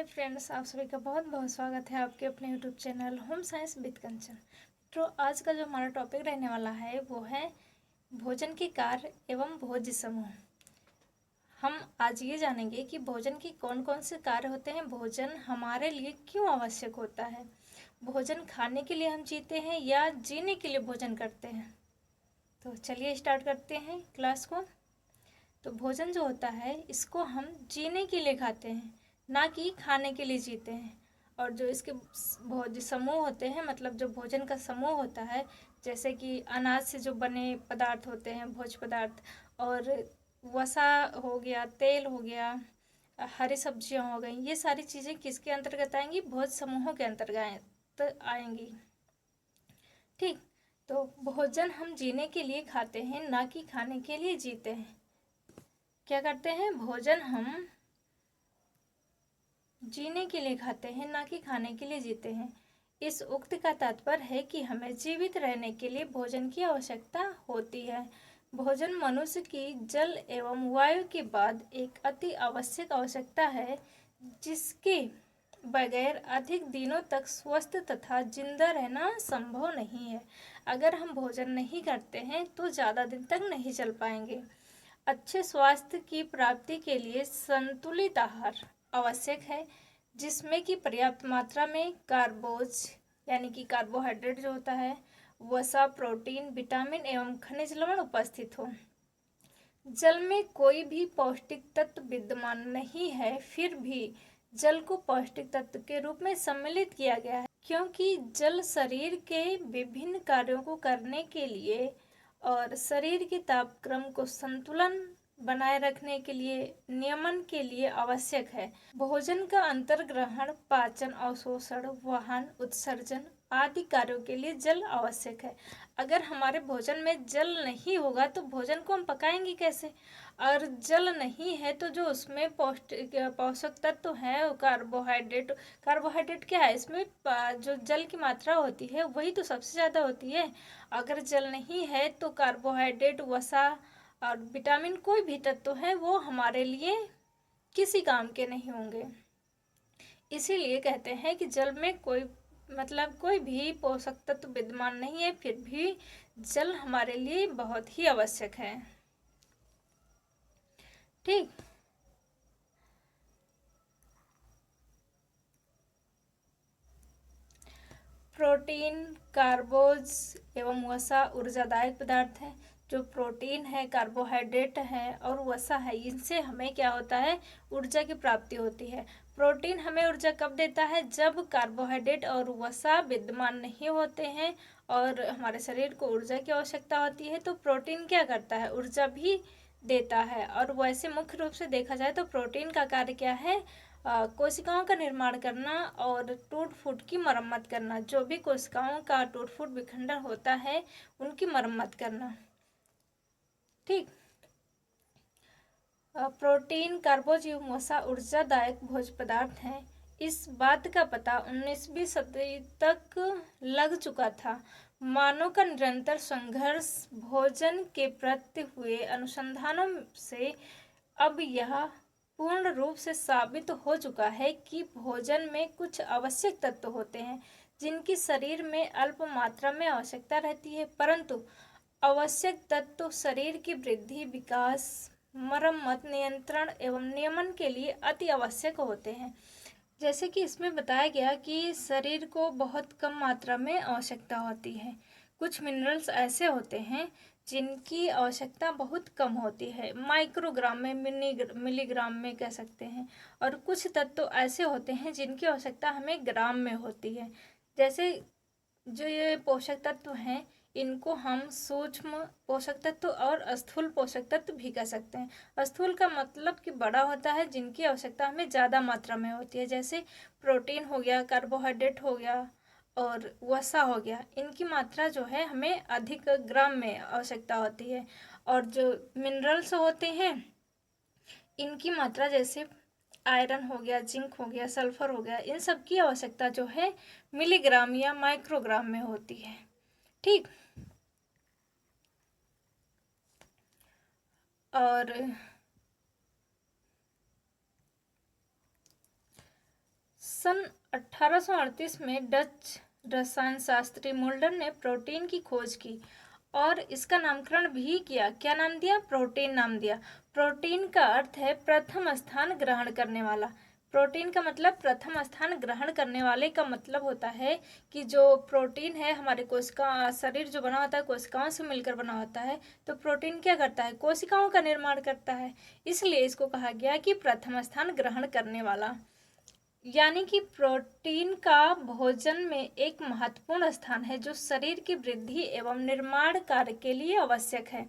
Hi friends, आप सभी का बहुत बहुत स्वागत है आपके अपने YouTube channel home science with Kanchan. तो आज का जो हमारा टॉपिक रहने वाला है वो है भोजन के कार्य एवं भोज्य समूह। हम आज ये जानेंगे कि भोजन के कौन कौन से कार्य होते हैं, भोजन हमारे लिए क्यों आवश्यक होता है, भोजन खाने के लिए हम जीते हैं या जीने के लिए भोजन करते हैं। तो चलिए स्टार्ट करते हैं क्लास को। तो भोजन जो होता है इसको हम जीने के लिए खाते हैं, ना कि खाने के लिए जीते हैं। और जो इसके भोज्य समूह होते हैं, मतलब जो भोजन का समूह होता है, जैसे कि अनाज से जो बने पदार्थ होते हैं भोज्य पदार्थ, और वसा हो गया, तेल हो गया, हरी सब्जियां हो गई, ये सारी चीज़ें किसके अंतर्गत आएंगी? भोज्य समूहों के अंतर्गत आएंगी। ठीक, तो भोजन हम जीने के लिए खाते हैं, ना कि खाने के लिए जीते हैं। क्या करते हैं? भोजन हम जीने के लिए खाते हैं, ना कि खाने के लिए जीते हैं। इस उक्त का तात्पर्य है कि हमें जीवित रहने के लिए भोजन की आवश्यकता होती है। भोजन मनुष्य की जल एवं वायु के बाद एक अति आवश्यक आवश्यकता है, जिसके बगैर अधिक दिनों तक स्वस्थ तथा जिंदा रहना संभव नहीं है। अगर हम भोजन नहीं करते हैं तो ज़्यादा दिन तक नहीं चल पाएंगे। अच्छे स्वास्थ्य की प्राप्ति के लिए संतुलित आहार आवश्यक है, जिसमें कि पर्याप्त मात्रा में कार्बोज यानी कि कार्बोहाइड्रेट जो होता है, वसा, प्रोटीन, विटामिन एवं खनिज लवण उपस्थित हो। जल में कोई भी पौष्टिक तत्व विद्यमान नहीं है, फिर भी जल को पौष्टिक तत्व के रूप में सम्मिलित किया गया है, क्योंकि जल शरीर के विभिन्न कार्यों को करने के लिए और शरीर के तापक्रम को संतुलन बनाए रखने के लिए, नियमन के लिए आवश्यक है। भोजन का अंतर्ग्रहण, पाचन, अवशोषण, वहन, उत्सर्जन आदि कार्यों के लिए जल आवश्यक है। अगर हमारे भोजन में जल नहीं होगा तो भोजन को हम पकाएंगे कैसे? और जल नहीं है तो जो उसमें पोषक तत्व है, कार्बोहाइड्रेट क्या है इसमें? जो जल की मात्रा होती है वही तो सबसे ज़्यादा होती है। अगर जल नहीं है तो कार्बोहाइड्रेट, वसा और विटामिन, कोई भी तत्व है वो हमारे लिए किसी काम के नहीं होंगे। इसीलिए कहते हैं कि जल में कोई भी पोषक तत्व विद्यमान नहीं है, फिर भी जल हमारे लिए बहुत ही आवश्यक है। ठीक, प्रोटीन, कार्बोज एवं वसा ऊर्जादायक पदार्थ है। जो प्रोटीन है, कार्बोहाइड्रेट है और वसा है, इनसे हमें क्या होता है? ऊर्जा की प्राप्ति होती है। प्रोटीन हमें ऊर्जा कब देता है? जब कार्बोहाइड्रेट और वसा विद्यमान नहीं होते हैं और हमारे शरीर को ऊर्जा की आवश्यकता होती है, तो प्रोटीन क्या करता है? ऊर्जा भी देता है। और वैसे मुख्य रूप से देखा जाए तो प्रोटीन का कार्य क्या है? कोशिकाओं का निर्माण करना और टूट फूट की मरम्मत करना। जो भी कोशिकाओं का टूट फूट विखंडन होता है उनकी मरम्मत करना। ठीक, प्रोटीन, कार्बोज एवं वसा ऊर्जादायक भोज्य पदार्थ हैं। इस बात का पता 19वीं सदी तक लग चुका था। मानव का निरंतर संघर्ष, भोजन के प्रति हुए अनुसंधानों से अब यह पूर्ण रूप से साबित हो चुका है कि भोजन में कुछ आवश्यक तत्व होते हैं, जिनकी शरीर में अल्प मात्रा में आवश्यकता रहती है, परंतु आवश्यक तत्व शरीर की वृद्धि, विकास, मरम्मत, नियंत्रण एवं नियमन के लिए अति आवश्यक होते हैं। जैसे कि इसमें बताया गया कि शरीर को बहुत कम मात्रा में आवश्यकता होती है। कुछ मिनरल्स ऐसे होते हैं जिनकी आवश्यकता बहुत कम होती है, माइक्रोग्राम में, मिलीग्राम में कह सकते हैं। और कुछ तत्व ऐसे होते हैं जिनकी आवश्यकता हमें ग्राम में होती है। जैसे जो ये पोषक तत्व हैं, इनको हम सूक्ष्म पोषक तत्व और स्थूल पोषक तत्व भी कह सकते हैं। स्थूल का मतलब कि बड़ा होता है, जिनकी आवश्यकता हमें ज़्यादा मात्रा में होती है, जैसे प्रोटीन हो गया, कार्बोहाइड्रेट हो गया और वसा हो गया। इनकी मात्रा जो है हमें अधिक ग्राम में आवश्यकता होती है। और जो मिनरल्स होते हैं इनकी मात्रा, जैसे आयरन हो गया, जिंक हो गया, सल्फर हो गया, इन सब की आवश्यकता जो है मिलीग्राम या माइक्रोग्राम में होती है। ठीक, और सन 1838 में डच रसायन शास्त्री मुल्डर ने प्रोटीन की खोज की और इसका नामकरण भी किया। क्या नाम दिया? प्रोटीन नाम दिया। प्रोटीन का अर्थ है प्रथम स्थान ग्रहण करने वाला। प्रोटीन का मतलब प्रथम स्थान ग्रहण करने वाले का मतलब होता है कि जो प्रोटीन है हमारे कोशिका शरीर जो बना होता है कोशिकाओं से मिलकर बना होता है, तो प्रोटीन क्या करता है? कोशिकाओं का निर्माण करता है, इसलिए इसको कहा गया कि प्रथम स्थान ग्रहण करने वाला। यानी कि प्रोटीन का भोजन में एक महत्वपूर्ण स्थान है जो शरीर की वृद्धि एवं निर्माण कार्य के लिए आवश्यक है।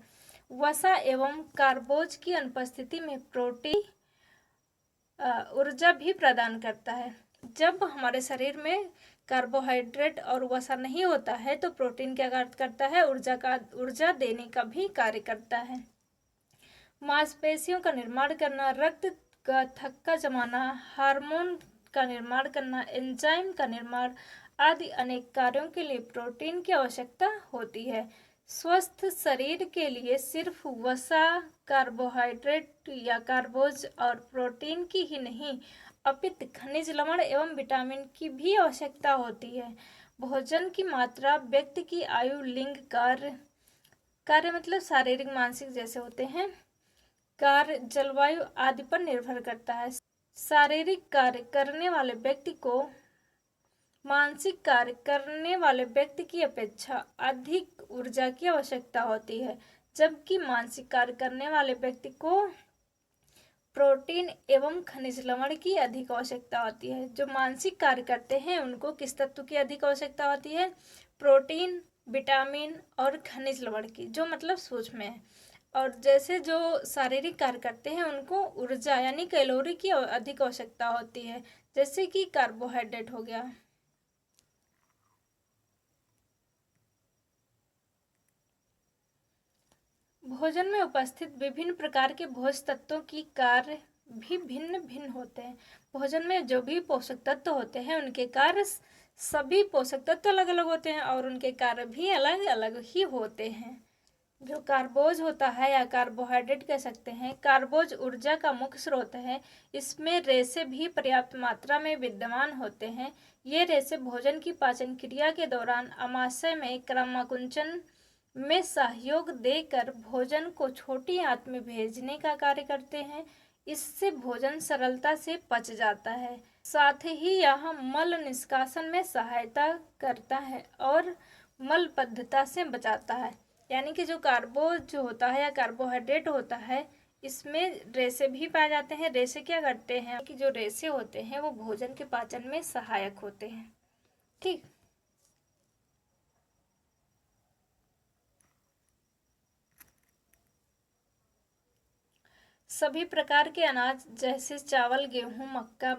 वसा एवं कार्बोज की अनुपस्थिति में प्रोटीन ऊर्जा भी प्रदान करता है। जब हमारे शरीर में कार्बोहाइड्रेट और वसा नहीं होता है तो प्रोटीन क्या कार्य करता है? ऊर्जा देने का भी कार्य करता है। मांसपेशियों का निर्माण करना, रक्त का थक्का जमाना, हार्मोन का निर्माण करना, एंजाइम का निर्माण आदि अनेक कार्यों के लिए प्रोटीन की आवश्यकता होती है। स्वस्थ शरीर के लिए सिर्फ वसा, कार्बोहाइड्रेट या कार्बोज और प्रोटीन की ही नहीं अपितु खनिज लवण एवं विटामिन की भी आवश्यकता होती है। भोजन की मात्रा व्यक्ति की आयु, लिंग, कार्य मतलब शारीरिक मानसिक जैसे होते हैं कार्य, जलवायु आदि पर निर्भर करता है। शारीरिक कार्य करने वाले व्यक्ति को मानसिक कार्य करने वाले व्यक्ति की अपेक्षा अधिक ऊर्जा की आवश्यकता होती है, जबकि मानसिक कार्य करने वाले व्यक्ति को प्रोटीन एवं खनिज लवण की अधिक आवश्यकता होती है। जो मानसिक कार्य करते हैं उनको किस तत्व की अधिक आवश्यकता होती है? प्रोटीन, विटामिन और खनिज लवण की, जो मतलब सूक्ष्म है। और जैसे जो शारीरिक कार्य करते हैं उनको ऊर्जा यानी कैलोरी की अधिक आवश्यकता होती है, जैसे कि कार्बोहाइड्रेट हो गया। भोजन में उपस्थित विभिन्न प्रकार के भोज्य तत्वों की कार्य भी भिन्न भिन्न होते हैं। भोजन में जो भी पोषक तत्व होते हैं उनके कार्य, सभी पोषक तत्व अलग अलग होते हैं और उनके कार्य भी अलग अलग ही होते हैं। जो कार्बोज होता है या कार्बोहाइड्रेट कह सकते हैं, कार्बोज ऊर्जा का मुख्य स्रोत है। इसमें रेशे भी पर्याप्त मात्रा में विद्यमान होते हैं। ये रेशे भोजन की पाचन क्रिया के दौरान आमाशय में क्रमाकुंचन में सहयोग देकर भोजन को छोटी आंत में भेजने का कार्य करते हैं। इससे भोजन सरलता से पच जाता है। साथ ही यह मल निष्कासन में सहायता करता है और मलबद्धता से बचाता है। यानी कि जो कार्बोज होता है या कार्बोहाइड्रेट होता है, इसमें रेशे भी पाए जाते हैं। रेशे क्या करते हैं कि जो रेशे होते हैं वो भोजन के पाचन में सहायक होते हैं। ठीक, सभी प्रकार के अनाज जैसे चावल, गेहूं, मक्का,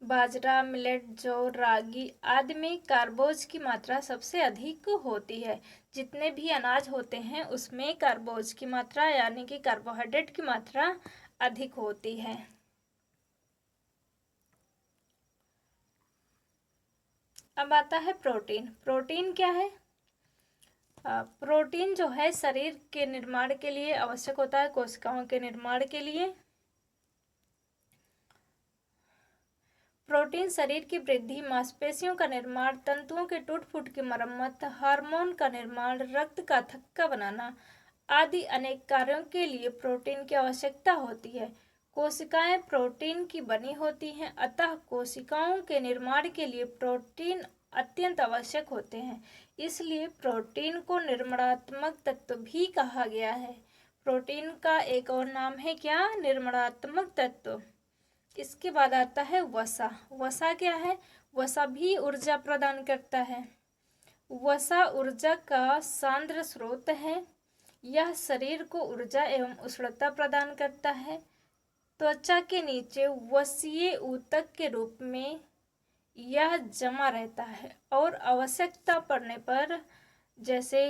बाजरा, मिलेट, जौ, रागी आदि में कार्बोज की मात्रा सबसे अधिक होती है। जितने भी अनाज होते हैं उसमें कार्बोज की मात्रा यानी कि कार्बोहाइड्रेट की मात्रा अधिक होती है। अब आता है प्रोटीन। प्रोटीन क्या है? प्रोटीन जो है शरीर के निर्माण के लिए आवश्यक होता है, कोशिकाओं के निर्माण के लिए। प्रोटीन शरीर की वृद्धि, मांसपेशियों का निर्माण, तंतुओं के टूट फूट की मरम्मत, हार्मोन का निर्माण, रक्त का थक्का बनाना आदि अनेक कार्यों के लिए प्रोटीन की आवश्यकता होती है। कोशिकाएं प्रोटीन की बनी होती हैं, अतः कोशिकाओं के निर्माण के लिए प्रोटीन अत्यंत आवश्यक होते हैं। इसलिए प्रोटीन को निर्माणात्मक तत्व भी कहा गया है। प्रोटीन का एक और नाम है क्या? निर्माणात्मक तत्व। इसके बाद आता है वसा। वसा क्या है? वसा भी ऊर्जा प्रदान करता है। वसा ऊर्जा का सांद्र स्रोत है। यह शरीर को ऊर्जा एवं उष्णता प्रदान करता है। त्वचा के नीचे वसीय ऊतक के रूप में यह जमा रहता है और आवश्यकता पड़ने पर, जैसे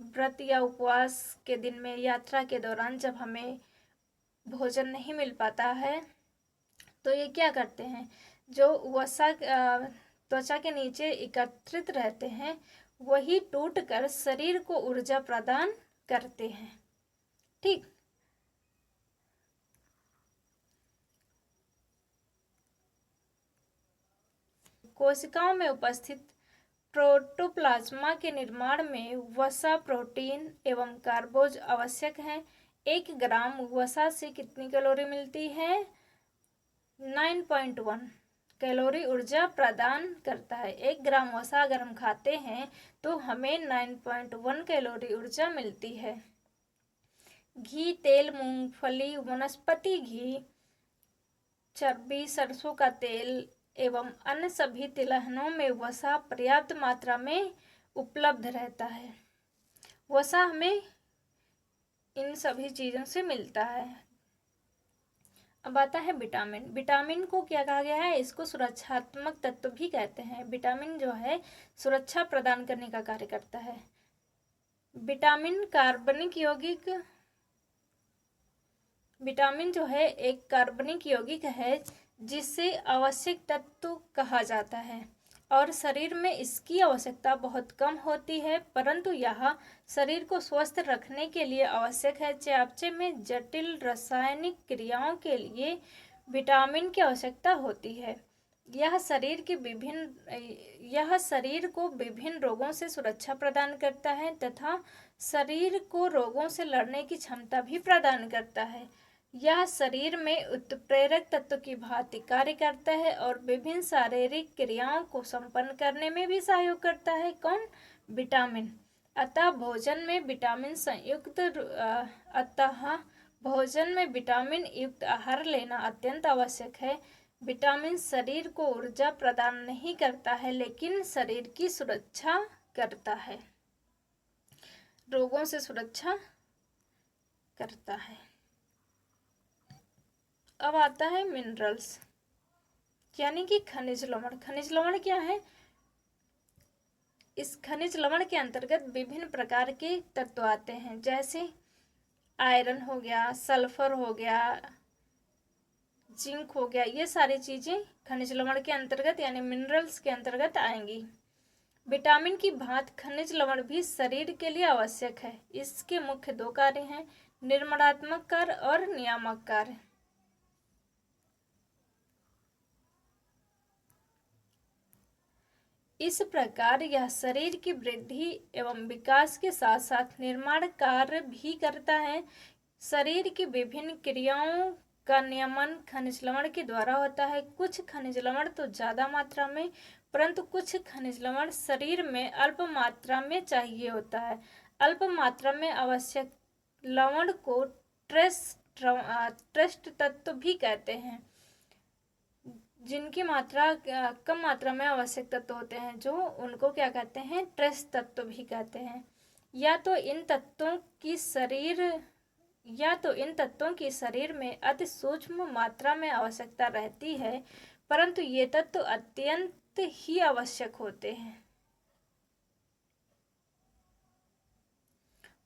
व्रत या उपवास के दिन में, यात्रा के दौरान जब हमें भोजन नहीं मिल पाता है तो ये क्या करते हैं, जो वसा त्वचा के नीचे एकत्रित रहते हैं वही टूटकर शरीर को ऊर्जा प्रदान करते हैं। ठीक, कोशिकाओं में उपस्थित प्रोटोप्लाज्मा के निर्माण में वसा, प्रोटीन एवं कार्बोज आवश्यक हैं। 1 ग्राम वसा से कितनी कैलोरी मिलती है? 9.1 कैलोरी ऊर्जा प्रदान करता है। 1 ग्राम वसा अगर हम खाते हैं तो हमें 9.1 कैलोरी ऊर्जा मिलती है। घी, तेल, मूंगफली, वनस्पति घी, चर्बी, सरसों का तेल एवं अन्य सभी तिलहनों में वसा पर्याप्त मात्रा में उपलब्ध रहता है। वसा हमें इन सभी चीज़ों से मिलता है। अब आता है विटामिन। विटामिन को क्या कहा गया है? इसको सुरक्षात्मक तत्व भी कहते हैं। विटामिन जो है सुरक्षा प्रदान करने का कार्य करता है। विटामिन जो है एक कार्बनिक यौगिक है जिसे आवश्यक तत्व कहा जाता है और शरीर में इसकी आवश्यकता बहुत कम होती है, परंतु यह शरीर को स्वस्थ रखने के लिए आवश्यक है। चयापचय में जटिल रासायनिक क्रियाओं के लिए विटामिन की आवश्यकता होती है। यह शरीर को विभिन्न रोगों से सुरक्षा प्रदान करता है तथा शरीर को रोगों से लड़ने की क्षमता भी प्रदान करता है। यह शरीर में उत्प्रेरक तत्व की भांति कार्य करता है और विभिन्न शारीरिक क्रियाओं को संपन्न करने में भी सहयोग करता है। कौन? विटामिन। अतः भोजन में विटामिन युक्त आहार लेना अत्यंत आवश्यक है। विटामिन शरीर को ऊर्जा प्रदान नहीं करता है, लेकिन शरीर की सुरक्षा करता है, रोगों से सुरक्षा करता है। अब आता है मिनरल्स, यानी कि खनिज लवण। खनिज लवण क्या है? इस खनिज लवण के अंतर्गत विभिन्न प्रकार के तत्व आते हैं, जैसे आयरन हो गया, सल्फर हो गया, जिंक हो गया। ये सारी चीजें खनिज लवण के अंतर्गत यानी मिनरल्स के अंतर्गत आएंगी। विटामिन की भांति खनिज लवण भी शरीर के लिए आवश्यक है। इसके मुख्य 2 कार्य हैं, निर्माणात्मक कार्य और नियामक कार्य। इस प्रकार यह शरीर की वृद्धि एवं विकास के साथ साथ निर्माण कार्य भी करता है। शरीर की विभिन्न क्रियाओं का नियमन खनिज लवण के द्वारा होता है। कुछ खनिज लवण तो ज़्यादा मात्रा में, परंतु कुछ खनिज लवण शरीर में अल्प मात्रा में चाहिए होता है। अल्प मात्रा में आवश्यक लवण को ट्रेस तत्व भी कहते हैं। जिनकी मात्रा कम मात्रा में आवश्यक तत्व होते हैं, जो उनको क्या कहते हैं? ट्रेस तत्व भी कहते हैं। या तो इन तत्वों की शरीर में अति सूक्ष्म मात्रा में आवश्यकता रहती है, परंतु ये तत्व अत्यंत ही आवश्यक होते हैं।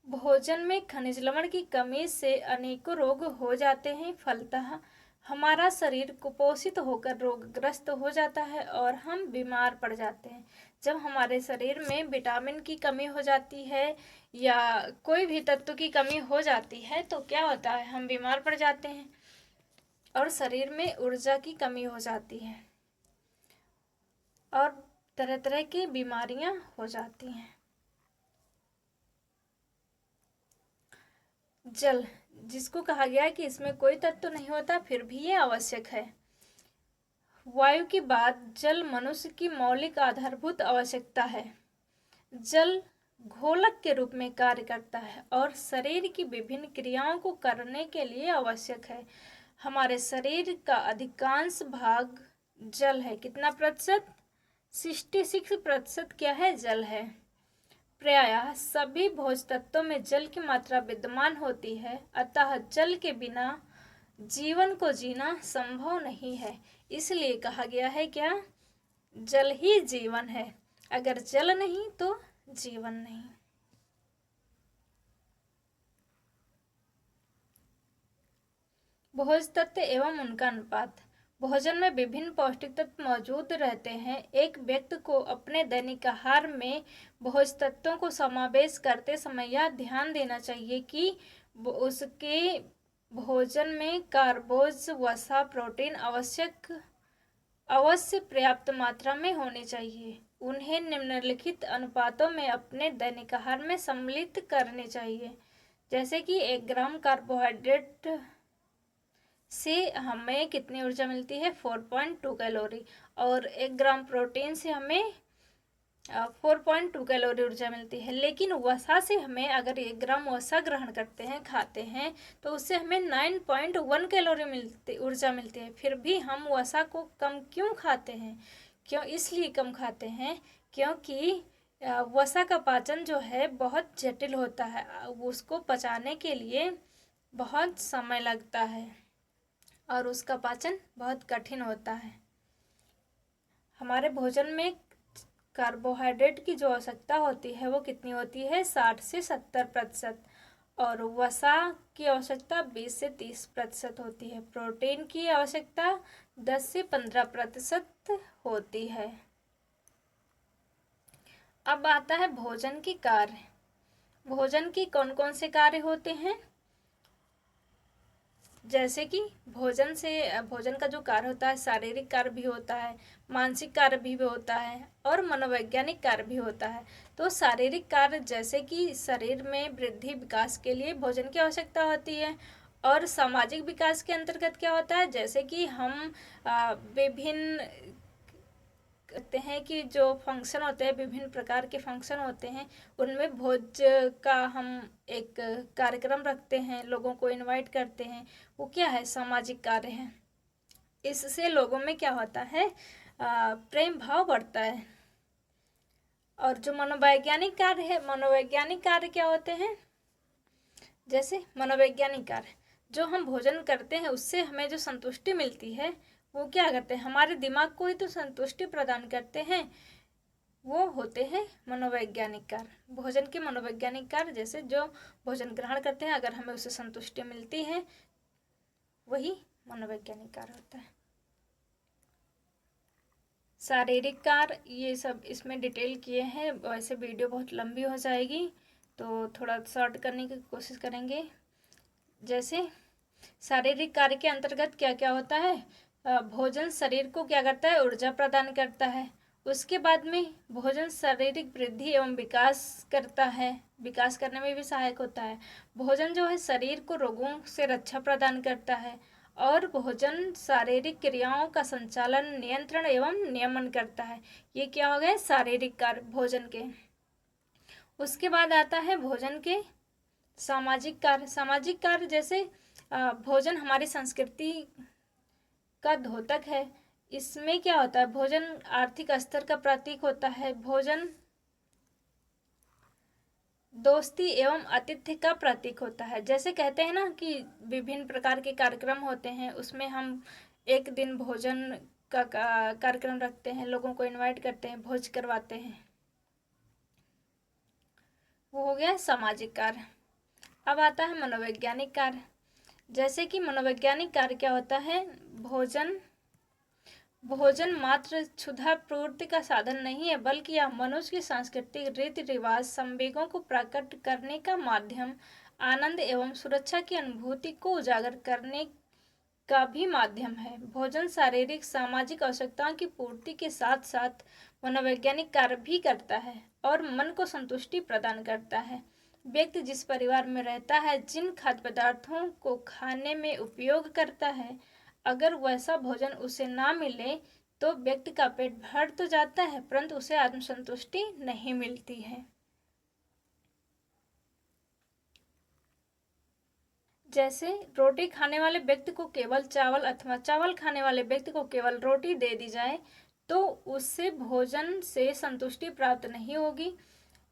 भोजन में खनिज लवण की कमी से अनेकों रोग हो जाते हैं। फलतः हमारा शरीर कुपोषित होकर रोगग्रस्त हो जाता है और हम बीमार पड़ जाते हैं। जब हमारे शरीर में विटामिन की कमी हो जाती है या कोई भी तत्व की कमी हो जाती है तो क्या होता है? हम बीमार पड़ जाते हैं और शरीर में ऊर्जा की कमी हो जाती है और तरह तरह की बीमारियां हो जाती हैं। जल, जिसको कहा गया है कि इसमें कोई तत्व नहीं होता, फिर भी ये आवश्यक है। वायु के बाद जल मनुष्य की मौलिक आधारभूत आवश्यकता है। जल घोलक के रूप में कार्य करता है और शरीर की विभिन्न क्रियाओं को करने के लिए आवश्यक है। हमारे शरीर का अधिकांश भाग जल है। कितना प्रतिशत? 66% क्या है? जल है। प्रायः सभी भोज्य तत्वों में जल की मात्रा विद्यमान होती है, अतः जल के बिना जीवन को जीना संभव नहीं है। इसलिए कहा गया है क्या? जल ही जीवन है। अगर जल नहीं तो जीवन नहीं। भोज्य तत्व एवं उनका अनुपात। भोजन में विभिन्न पौष्टिक तत्व मौजूद रहते हैं। एक व्यक्ति को अपने दैनिक आहार में भोज्य तत्वों को समावेश करते समय यह ध्यान देना चाहिए कि उसके भोजन में कार्बोज, वसा, प्रोटीन आवश्यक अवश्य पर्याप्त मात्रा में होने चाहिए। उन्हें निम्नलिखित अनुपातों में अपने दैनिक आहार में सम्मिलित करने चाहिए। जैसे कि 1 ग्राम कार्बोहाइड्रेट से हमें कितनी ऊर्जा मिलती है, 4.2 कैलोरी, और 1 ग्राम प्रोटीन से हमें 4.2 कैलोरी ऊर्जा मिलती है। लेकिन वसा से हमें अगर 1 ग्राम वसा ग्रहण करते हैं, खाते हैं, तो उससे हमें 9.1 कैलोरी ऊर्जा मिलती है। फिर भी हम वसा को कम क्यों खाते हैं? क्यों इसलिए कम खाते हैं क्योंकि वसा का पाचन जो है बहुत जटिल होता है। उसको पचाने के लिए बहुत समय लगता है और उसका पाचन बहुत कठिन होता है। हमारे भोजन में कार्बोहाइड्रेट की जो आवश्यकता होती है वो कितनी होती है, 60 से 70%, और वसा की आवश्यकता 20 से 30% होती है। प्रोटीन की आवश्यकता 10 से 15% होती है। अब आता है भोजन के कार्य। भोजन की कौन कौन से कार्य होते हैं? जैसे कि भोजन का जो कार्य होता है, शारीरिक कार्य भी होता है, मानसिक कार्य भी होता है और मनोवैज्ञानिक कार्य भी होता है। तो शारीरिक कार्य जैसे कि शरीर में वृद्धि विकास के लिए भोजन की आवश्यकता होती है। और सामाजिक विकास के अंतर्गत क्या होता है, जैसे कि हम विभिन्न कहते हैं कि जो फंक्शन होते हैं, विभिन्न प्रकार के फंक्शन होते हैं, उनमें भोज का हम एक कार्यक्रम रखते हैं, लोगों को इनवाइट करते हैं। वो क्या है, सामाजिक कार्य है। इससे लोगों में क्या होता है, प्रेम भाव बढ़ता है। और जो मनोवैज्ञानिक कार्य है, मनोवैज्ञानिक कार्य क्या होते हैं? जैसे मनोवैज्ञानिक कार्य, जो हम भोजन करते हैं उससे हमें जो संतुष्टि मिलती है, वो क्या करते हैं, हमारे दिमाग को ही तो संतुष्टि प्रदान करते हैं। वो होते हैं मनोवैज्ञानिक कार्य। भोजन के मनोवैज्ञानिक कार्य, जैसे जो भोजन ग्रहण करते हैं अगर हमें उससे संतुष्टि मिलती है, वही मनोवैज्ञानिक कार्य होता है। शारीरिक कार्य, ये सब इसमें डिटेल किए हैं, वैसे वीडियो बहुत लंबी हो जाएगी तो थोड़ा शॉर्ट करने की कोशिश करेंगे। जैसे शारीरिक कार्य के अंतर्गत क्या क्या होता है, भोजन शरीर को क्या करता है, ऊर्जा प्रदान करता है। उसके बाद में भोजन शारीरिक वृद्धि एवं विकास करता है, विकास करने में भी सहायक होता है। भोजन जो है शरीर को रोगों से रक्षा प्रदान करता है। और भोजन शारीरिक क्रियाओं का संचालन, नियंत्रण एवं नियमन करता है। ये क्या हो गए, शारीरिक कार्य भोजन के। उसके बाद आता है भोजन के सामाजिक कार्य। सामाजिक कार्य जैसे भोजन हमारी संस्कृति का द्योतक है। इसमें क्या होता है, भोजन आर्थिक स्तर का प्रतीक होता है। भोजन दोस्ती एवं आतिथ्य का प्रतीक होता है। जैसे कहते हैं ना कि विभिन्न प्रकार के कार्यक्रम होते हैं, उसमें हम एक दिन भोजन का कार्यक्रम रखते हैं, लोगों को इनवाइट करते हैं, भोज करवाते हैं। वो हो गया सामाजिक कार्य। अब आता है मनोवैज्ञानिक कार्य। जैसे कि मनोवैज्ञानिक कार्य क्या होता है, भोजन मात्र क्षुधा पूर्ति का साधन नहीं है, बल्कि यह मनुष्य की सांस्कृतिक रीति रिवाज, संवेगों को प्रकट करने का माध्यम, आनंद एवं सुरक्षा की अनुभूति को उजागर करने का भी माध्यम है। भोजन शारीरिक सामाजिक आवश्यकताओं की पूर्ति के साथ साथ मनोवैज्ञानिक कार्य भी करता है और मन को संतुष्टि प्रदान करता है। व्यक्ति जिस परिवार में रहता है, जिन खाद्य पदार्थों को खाने में उपयोग करता है, अगर वैसा भोजन उसे ना मिले तो व्यक्ति का पेट भर तो जाता है, परंतु उसे आत्मसंतुष्टि नहीं मिलती है। जैसे रोटी खाने वाले व्यक्ति को केवल चावल अथवा चावल खाने वाले व्यक्ति को केवल रोटी दे दी जाए तो उससे भोजन से संतुष्टि प्राप्त नहीं होगी।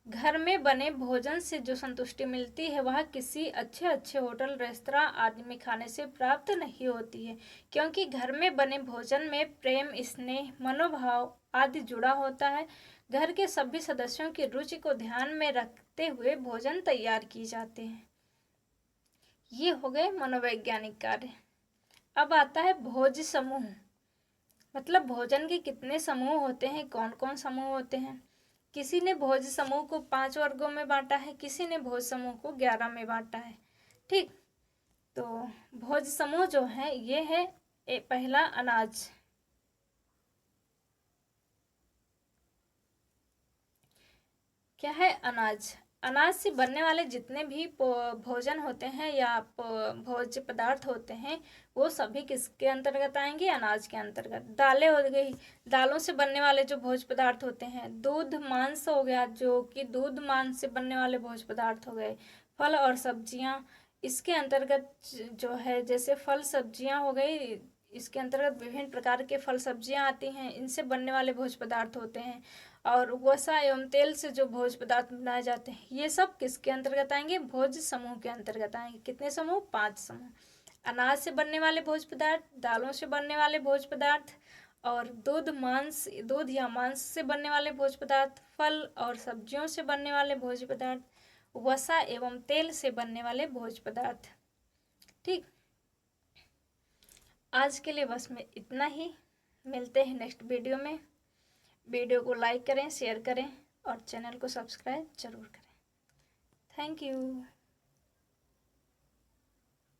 घर में बने भोजन से जो संतुष्टि मिलती है वह किसी अच्छे होटल, रेस्तरां आदि में खाने से प्राप्त नहीं होती है, क्योंकि घर में बने भोजन में प्रेम, स्नेह, मनोभाव आदि जुड़ा होता है। घर के सभी सदस्यों की रुचि को ध्यान में रखते हुए भोजन तैयार किए जाते हैं। ये हो गए मनोवैज्ञानिक कार्य। अब आता है भोज समूह। मतलब भोजन के कितने समूह होते हैं, कौन कौन समूह होते हैं। किसी ने भोज समूह को 5 वर्गों में बांटा है, किसी ने भोज समूह को 11 में बांटा है। ठीक, तो भोज समूह जो है ये है पहला अनाज। क्या है अनाज। अनाज से बनने वाले जितने भी भोजन होते हैं या भोज्य पदार्थ होते हैं वो सभी किसके अंतर्गत आएंगे, अनाज के अंतर्गत। दालें हो गई, दालों से बनने वाले जो भोज्य पदार्थ होते हैं। दूध मांस हो गया, जो कि दूध मांस से बनने वाले भोज्य पदार्थ हो गए। फल और सब्जियां इसके अंतर्गत जो है, जैसे फल सब्जियां हो गई, इसके अंतर्गत विभिन्न प्रकार के फल सब्जियां आती हैं, इनसे बनने वाले भोज्य पदार्थ होते हैं। और वसा एवं तेल से जो भोज्य पदार्थ बनाए जाते हैं, ये सब किसके अंतर्गत आएंगे, भोज्य समूह के अंतर्गत आएंगे। कितने समूह, 5 समूह। अनाज से बनने वाले भोज्य पदार्थ, दालों से बनने वाले भोज्य पदार्थ, और दूध या मांस से बनने वाले भोज्य पदार्थ, फल और सब्जियों से बनने वाले भोज्य पदार्थ, वसा एवं तेल से बनने वाले भोज्य पदार्थ। ठीक, आज के लिए बस में इतना ही। मिलते हैं नेक्स्ट वीडियो में। वीडियो को लाइक करें, शेयर करें और चैनल को सब्सक्राइब जरूर करें। Thank you.